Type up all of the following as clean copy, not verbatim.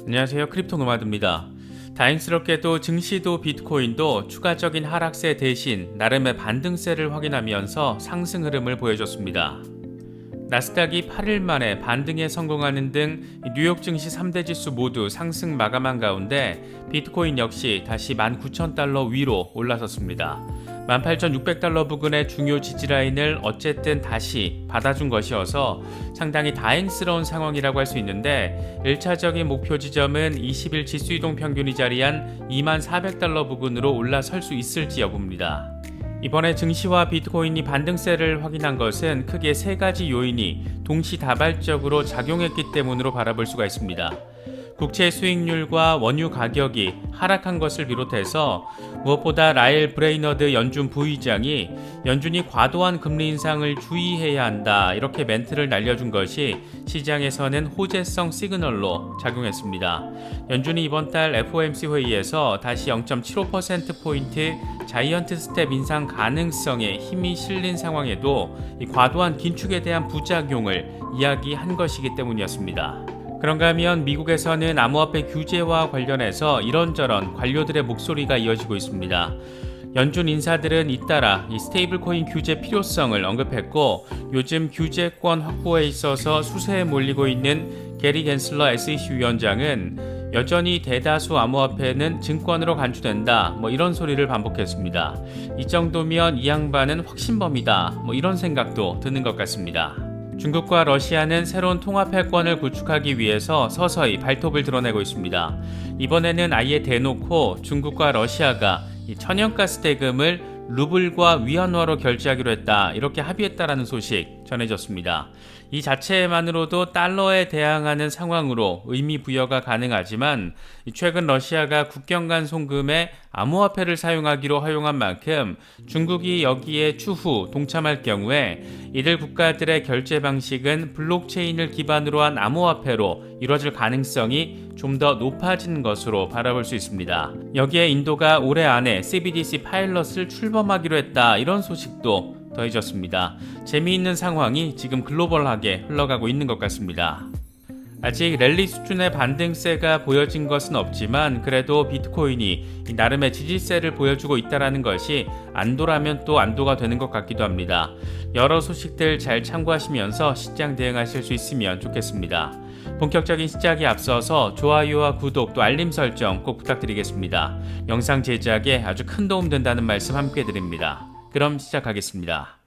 안녕하세요. 크립토 노마드입니다. 다행스럽게도 증시도 비트코인도 추가적인 하락세 대신 나름의 반등세를 확인하면서 상승 흐름을 보여줬습니다. 나스닥이 8일 만에 반등에 성공하는 등 뉴욕 증시 3대 지수 모두 상승 마감한 가운데 비트코인 역시 다시 19,000달러 위로 올라섰습니다. 18,600달러 부근의 중요 지지라인을 어쨌든 다시 받아준 것이어서 상당히 다행스러운 상황이라고 할 수 있는데 1차적인 목표 지점은 20일 지수이동 평균이 자리한 24,000달러 부근으로 올라설 수 있을지 여부입니다. 이번에 증시와 비트코인이 반등세를 확인한 것은 크게 세 가지 요인이 동시다발적으로 작용했기 때문으로 바라볼 수가 있습니다. 국채 수익률과 원유 가격이 하락한 것을 비롯해서 무엇보다 라일 브레이너드 연준 부의장이 연준이 과도한 금리 인상을 주의해야 한다 이렇게 멘트를 날려준 것이 시장에서는 호재성 시그널로 작용했습니다. 연준이 이번 달 FOMC 회의에서 다시 0.75%포인트 자이언트 스텝 인상 가능성에 힘이 실린 상황에도 이 과도한 긴축에 대한 부작용을 이야기한 것이기 때문이었습니다. 그런가 하면 미국에서는 암호화폐 규제와 관련해서 이런저런 관료들의 목소리가 이어지고 있습니다. 연준 인사들은 잇따라 이 스테이블 코인 규제 필요성을 언급했고 요즘 규제권 확보에 있어서 수세에 몰리고 있는 게리 겐슬러 SEC 위원장은 여전히 대다수 암호화폐는 증권으로 간주된다 이런 소리를 반복했습니다. 이 정도면 이 양반은 확신범이다 이런 생각도 드는 것 같습니다. 중국과 러시아는 새로운 통화패권을 구축하기 위해서 서서히 발톱을 드러내고 있습니다. 이번에는 아예 대놓고 중국과 러시아가 이 천연가스 대금을 루블과 위안화로 결제하기로 했다 이렇게 합의했다라는 소식 전해졌습니다. 이 자체만으로도 달러에 대항하는 상황으로 의미 부여가 가능하지만 최근 러시아가 국경 간 송금에 암호화폐를 사용하기로 허용한 만큼 중국이 여기에 추후 동참할 경우에 이들 국가들의 결제 방식은 블록체인을 기반으로 한 암호화폐로 이루어질 가능성이 좀 더 높아진 것으로 바라볼 수 있습니다. 여기에 인도가 올해 안에 CBDC 파일럿을 출범하기로 했다 이런 소식도 더해졌습니다. 재미있는 상황이 지금 글로벌하게 흘러가고 있는 것 같습니다. 아직 랠리 수준의 반등세가 보여진 것은 없지만 그래도 비트코인이 나름의 지지세를 보여주고 있다는 것이 안도라면 또 안도가 되는 것 같기도 합니다. 여러 소식들 잘 참고하시면서 시장 대응하실 수 있으면 좋겠습니다. 본격적인 시작에 앞서서 좋아요와 구독 또 알림 설정 꼭 부탁드리겠습니다. 영상 제작에 아주 큰 도움 된다는 말씀 함께 드립니다. 그럼 시작하겠습니다.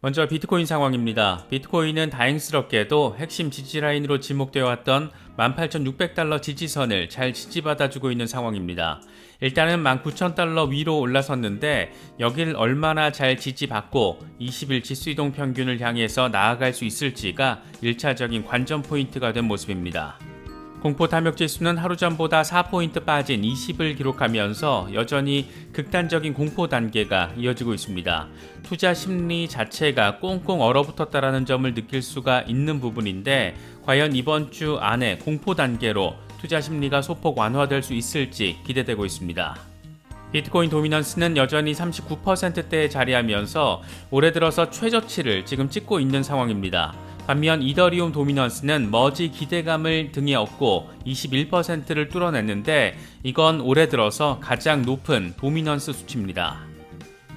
먼저 비트코인 상황입니다. 비트코인은 다행스럽게도 핵심 지지라인으로 지목되어 왔던 18,600달러 지지선을 잘 지지받아주고 있는 상황입니다. 일단은 19,000달러 위로 올라섰는데 여길 얼마나 잘 지지받고 20일 지수이동 평균을 향해서 나아갈 수 있을지가 1차적인 관전 포인트가 된 모습입니다. 공포 탐욕 지수는 하루 전보다 4포인트 빠진 20을 기록하면서 여전히 극단적인 공포 단계가 이어지고 있습니다. 투자 심리 자체가 꽁꽁 얼어붙었다라는 점을 느낄 수가 있는 부분인데 과연 이번 주 안에 공포 단계로 투자 심리가 소폭 완화될 수 있을지 기대되고 있습니다. 비트코인 도미넌스는 여전히 39%대에 자리하면서 올해 들어서 최저치를 지금 찍고 있는 상황입니다. 반면 이더리움 도미넌스는 머지 기대감을 등에 업고 21%를 뚫어냈는데 이건 올해 들어서 가장 높은 도미넌스 수치입니다.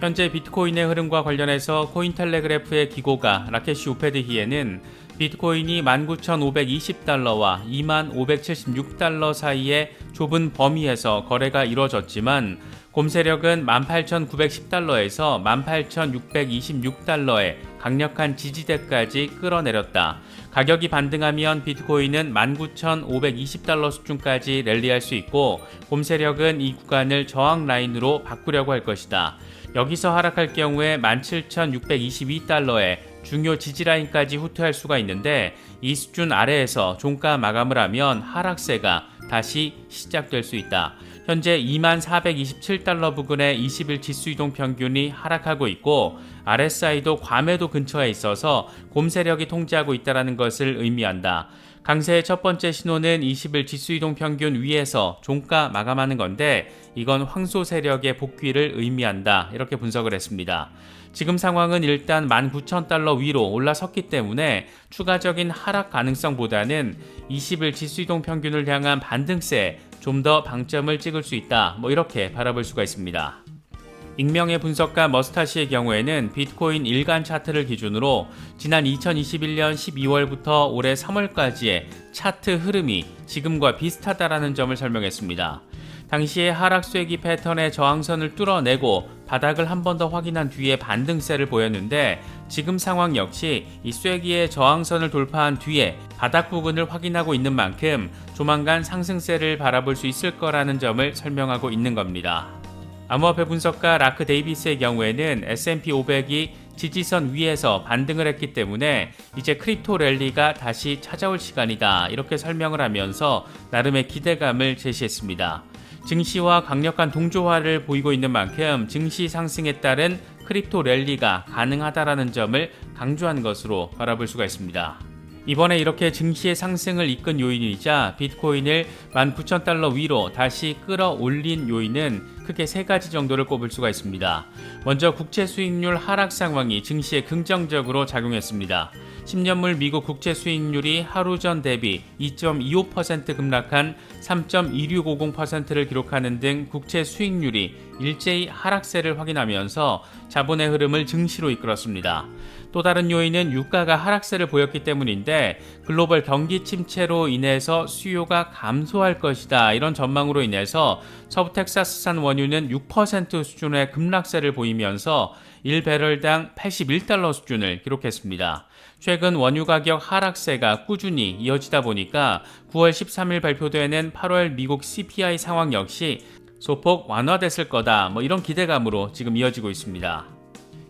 현재 비트코인의 흐름과 관련해서 코인텔레그래프의 기고가 라케시 우페드히에는 비트코인이 19,520달러와 25,576달러 사이의 좁은 범위에서 거래가 이루어졌지만 곰세력은 18,910달러에서 18,626달러의 강력한 지지대까지 끌어내렸다. 가격이 반등하면 비트코인은 19,520달러 수준까지 랠리할 수 있고 곰세력은 이 구간을 저항 라인으로 바꾸려고 할 것이다. 여기서 하락할 경우에 17,622달러의 중요 지지라인까지 후퇴할 수가 있는데 이 수준 아래에서 종가 마감을 하면 하락세가 다시 시작될 수 있다. 현재 24,427달러 부근의 20일 지수이동 평균이 하락하고 있고 RSI도 과매도 근처에 있어서 곰세력이 통제하고 있다는 것을 의미한다. 강세의 첫 번째 신호는 20일 지수이동 평균 위에서 종가 마감하는 건데 이건 황소 세력의 복귀를 의미한다 이렇게 분석을 했습니다. 지금 상황은 일단 19,000달러 위로 올라섰기 때문에 추가적인 하락 가능성보다는 20일 지수이동 평균을 향한 반등세에 좀 더 방점을 찍을 수 있다 이렇게 바라볼 수가 있습니다. 익명의 분석가 머스타시의 경우에는 비트코인 일간 차트를 기준으로 지난 2021년 12월부터 올해 3월까지의 차트 흐름이 지금과 비슷하다라는 점을 설명했습니다. 당시에 하락 쐐기 패턴의 저항선을 뚫어내고 바닥을 한 번 더 확인한 뒤에 반등세를 보였는데 지금 상황 역시 이 쐐기의 저항선을 돌파한 뒤에 바닥 부근을 확인하고 있는 만큼 조만간 상승세를 바라볼 수 있을 거라는 점을 설명하고 있는 겁니다. 암호화폐 분석가 라크 데이비스의 경우에는 S&P 500이 지지선 위에서 반등을 했기 때문에 이제 크립토 랠리가 다시 찾아올 시간이다 이렇게 설명을 하면서 나름의 기대감을 제시했습니다. 증시와 강력한 동조화를 보이고 있는 만큼 증시 상승에 따른 크립토 랠리가 가능하다라는 점을 강조한 것으로 바라볼 수가 있습니다. 이번에 이렇게 증시의 상승을 이끈 요인이자 비트코인을 19,000달러 위로 다시 끌어올린 요인은 크게 세 가지 정도를 꼽을 수가 있습니다. 먼저 국채 수익률 하락 상황이 증시에 긍정적으로 작용했습니다. 10년물 미국 국채 수익률이 하루 전 대비 2.25% 급락한 3.2650%를 기록하는 등 국채 수익률이 일제히 하락세를 확인하면서 자본의 흐름을 증시로 이끌었습니다. 또 다른 요인은 유가가 하락세를 보였기 때문인데 글로벌 경기 침체로 인해서 수요가 감소할 것이다 이런 전망으로 인해서 서부 텍사스산 원유는 6% 수준의 급락세를 보이면서 1배럴당 81달러 수준을 기록했습니다. 최근 원유 가격 하락세가 꾸준히 이어지다 보니까 9월 13일 발표되는 8월 미국 CPI 상황 역시 소폭 완화됐을 거다 이런 기대감으로 지금 이어지고 있습니다.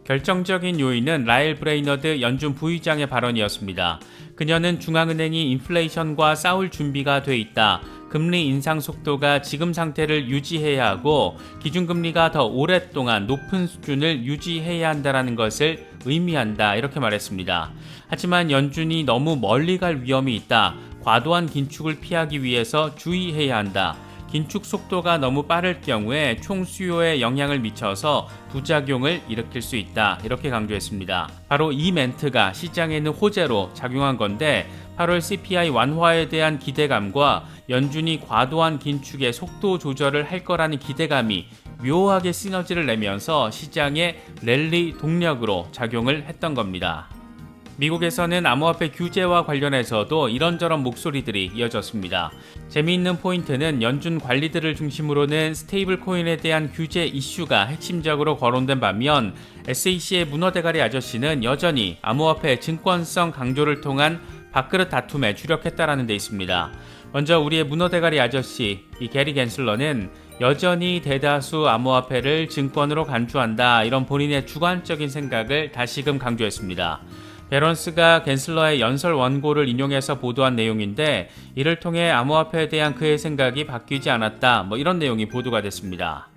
결정적인 요인은 라일 브레이너드 연준 부의장의 발언이었습니다. 그녀는 중앙은행이 인플레이션과 싸울 준비가 돼 있다. 금리 인상 속도가 지금 상태를 유지해야 하고 기준금리가 더 오랫동안 높은 수준을 유지해야 한다는 것을 의미한다 이렇게 말했습니다. 하지만 연준이 너무 멀리 갈 위험이 있다. 과도한 긴축을 피하기 위해서 주의해야 한다. 긴축 속도가 너무 빠를 경우에 총 수요에 영향을 미쳐서 부작용을 일으킬 수 있다 이렇게 강조했습니다. 바로 이 멘트가 시장에는 호재로 작용한 건데 8월 CPI 완화에 대한 기대감과 연준이 과도한 긴축의 속도 조절을 할 거라는 기대감이 묘하게 시너지를 내면서 시장의 랠리 동력으로 작용을 했던 겁니다. 미국에서는 암호화폐 규제와 관련해서도 이런저런 목소리들이 이어졌습니다. 재미있는 포인트는 연준 관리들을 중심으로는 스테이블 코인에 대한 규제 이슈가 핵심적으로 거론된 반면 SEC의 문어대가리 아저씨는 여전히 암호화폐 증권성 강조를 통한 밥그릇 다툼에 주력했다라는 데 있습니다. 먼저 우리의 문어대가리 아저씨 이 게리 갠슬러는 여전히 대다수 암호화폐를 증권으로 간주한다 이런 본인의 주관적인 생각을 다시금 강조했습니다. 베런스가 갠슬러의 연설 원고를 인용해서 보도한 내용인데 이를 통해 암호화폐에 대한 그의 생각이 바뀌지 않았다 이런 내용이 보도가 됐습니다.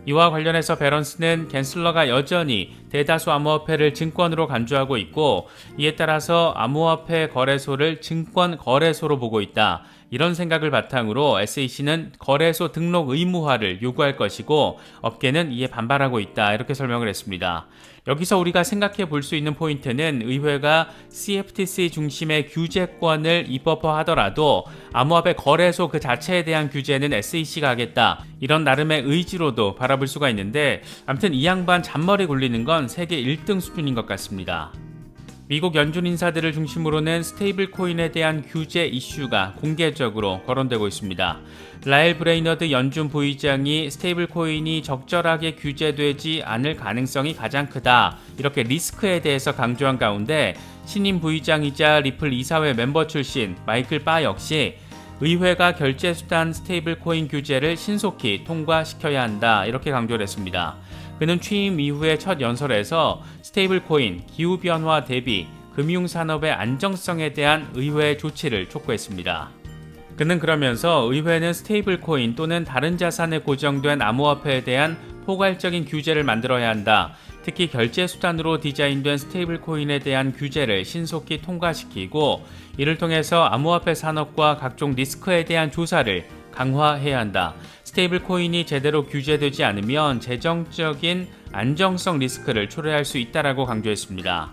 이와 관련해서 베런스는 갠슬러가 여전히 대다수 암호화폐를 증권으로 간주하고 있고 이에 따라서 암호화폐 거래소를 증권 거래소로 보고 있다. 이런 생각을 바탕으로 SEC는 거래소 등록 의무화를 요구할 것이고 업계는 이에 반발하고 있다. 이렇게 설명을 했습니다. 여기서 우리가 생각해 볼 수 있는 포인트는 의회가 CFTC 중심의 규제권을 입법화하더라도 암호화폐 거래소 그 자체에 대한 규제는 SEC가 하겠다. 이런 나름의 의지로도 바라볼 수가 있는데 아무튼 이 양반 잔머리 굴리는 건 세계 1등 수준인 것 같습니다. 미국 연준 인사들을 중심으로는 스테이블 코인에 대한 규제 이슈가 공개적으로 거론되고 있습니다. 라일 브레이너드 연준 부의장이 스테이블 코인이 적절하게 규제되지 않을 가능성이 가장 크다. 이렇게 리스크에 대해서 강조한 가운데 신임 부의장이자 리플 이사회 멤버 출신 마이클 바 역시 의회가 결제수단 스테이블 코인 규제를 신속히 통과시켜야 한다. 이렇게 강조를 했습니다. 그는 취임 이후의 첫 연설에서 스테이블 코인, 기후변화 대비 금융산업의 안정성에 대한 의회의 조치를 촉구했습니다. 그는 그러면서 의회는 스테이블 코인 또는 다른 자산에 고정된 암호화폐에 대한 포괄적인 규제를 만들어야 한다. 특히 결제 수단으로 디자인된 스테이블 코인에 대한 규제를 신속히 통과시키고 이를 통해서 암호화폐 산업과 각종 리스크에 대한 조사를 강화해야 한다. 스테이블 코인이 제대로 규제되지 않으면 재정적인 안정성 리스크를 초래할 수 있다라고 강조했습니다.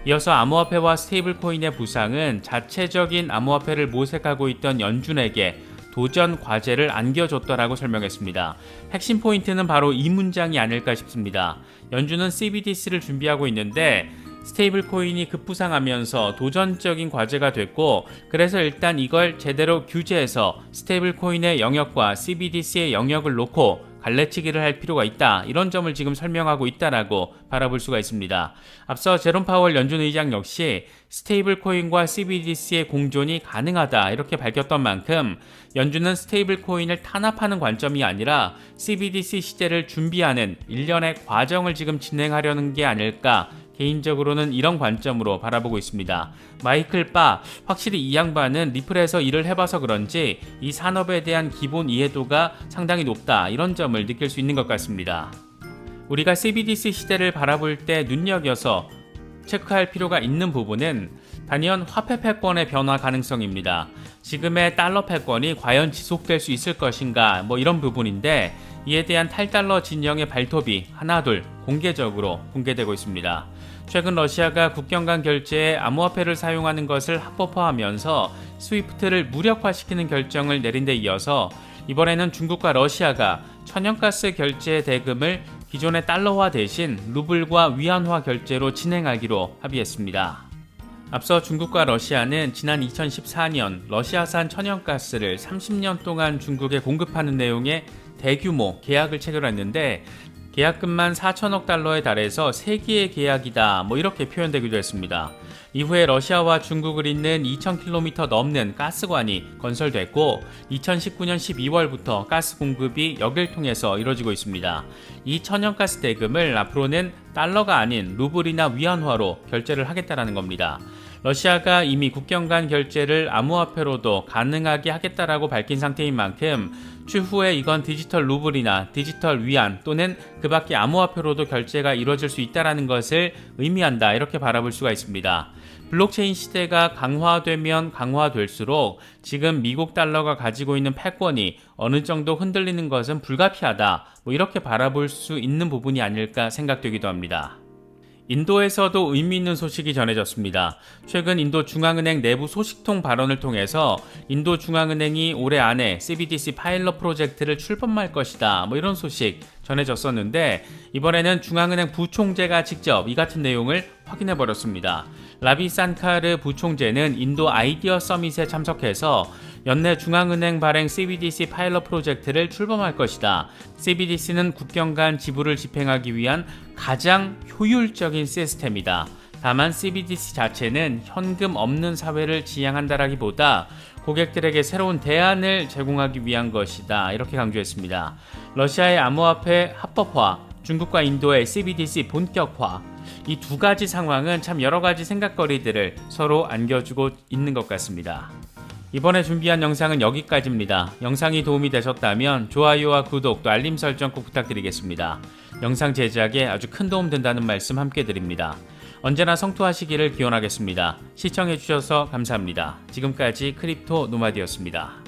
이어서 암호화폐와 스테이블 코인의 부상은 자체적인 암호화폐를 모색하고 있던 연준에게 도전 과제를 안겨줬더라고 설명했습니다. 핵심 포인트는 바로 이 문장이 아닐까 싶습니다. 연준은 CBDC를 준비하고 있는데 스테이블 코인이 급부상하면서 도전적인 과제가 됐고 그래서 일단 이걸 제대로 규제해서 스테이블 코인의 영역과 CBDC의 영역을 놓고 갈래치기를 할 필요가 있다. 이런 점을 지금 설명하고 있다라고 바라볼 수가 있습니다. 앞서 제롬 파월 연준 의장 역시 스테이블 코인과 CBDC의 공존이 가능하다 이렇게 밝혔던 만큼 연준은 스테이블 코인을 탄압하는 관점이 아니라 CBDC 시대를 준비하는 일련의 과정을 지금 진행하려는 게 아닐까 개인적으로는 이런 관점으로 바라보고 있습니다. 마이클 바, 확실히 이 양반은 리플에서 일을 해봐서 그런지 이 산업에 대한 기본 이해도가 상당히 높다 이런 점을 느낄 수 있는 것 같습니다. 우리가 CBDC 시대를 바라볼 때 눈여겨서 체크할 필요가 있는 부분은 단연 화폐 패권의 변화 가능성입니다. 지금의 달러 패권이 과연 지속될 수 있을 것인가 이런 부분인데 이에 대한 탈달러 진영의 발톱이 하나둘 공개적으로 공개되고 있습니다. 최근 러시아가 국경 간 결제에 암호화폐를 사용하는 것을 합법화하면서 스위프트를 무력화시키는 결정을 내린 데 이어서 이번에는 중국과 러시아가 천연가스 결제 대금을 기존의 달러화 대신 루블과 위안화 결제로 진행하기로 합의했습니다. 앞서 중국과 러시아는 지난 2014년 러시아산 천연가스를 30년 동안 중국에 공급하는 내용의 대규모 계약을 체결했는데 계약금만 4천억 달러에 달해서 세기의 계약이다 이렇게 표현되기도 했습니다. 이후에 러시아와 중국을 잇는 2,000km 넘는 가스관이 건설됐고 2019년 12월부터 가스 공급이 여길 통해서 이뤄지고 있습니다. 이 천연가스 대금을 앞으로는 달러가 아닌 루블이나 위안화로 결제를 하겠다라는 겁니다. 러시아가 이미 국경 간 결제를 암호화폐로도 가능하게 하겠다라고 밝힌 상태인 만큼 추후에 이건 디지털 루블이나 디지털 위안 또는 그 밖의 암호화폐로도 결제가 이루어질 수 있다는 것을 의미한다 이렇게 바라볼 수가 있습니다. 블록체인 시대가 강화되면 강화될수록 지금 미국 달러가 가지고 있는 패권이 어느 정도 흔들리는 것은 불가피하다 이렇게 바라볼 수 있는 부분이 아닐까 생각되기도 합니다. 인도에서도 의미 있는 소식이 전해졌습니다. 최근 인도 중앙은행 내부 소식통 발언을 통해서 인도 중앙은행이 올해 안에 CBDC 파일럿 프로젝트를 출범할 것이다 이런 소식 전해졌었는데 이번에는 중앙은행 부총재가 직접 이 같은 내용을 확인해버렸습니다. 라비 산카르 부총재는 인도 아이디어 서밋에 참석해서 연내 중앙은행 발행 CBDC 파일럿 프로젝트를 출범할 것이다. CBDC는 국경 간 지불을 집행하기 위한 가장 효율적인 시스템이다. 다만 CBDC 자체는 현금 없는 사회를 지향한다라기보다 고객들에게 새로운 대안을 제공하기 위한 것이다. 이렇게 강조했습니다. 러시아의 암호화폐 합법화, 중국과 인도의 CBDC 본격화, 이 두 가지 상황은 참 여러 가지 생각거리들을 서로 안겨주고 있는 것 같습니다. 이번에 준비한 영상은 여기까지입니다. 영상이 도움이 되셨다면 좋아요와 구독 또 알림 설정 꼭 부탁드리겠습니다. 영상 제작에 아주 큰 도움 된다는 말씀 함께 드립니다. 언제나 성투하시기를 기원하겠습니다. 시청해주셔서 감사합니다. 지금까지 크립토 노마드였습니다.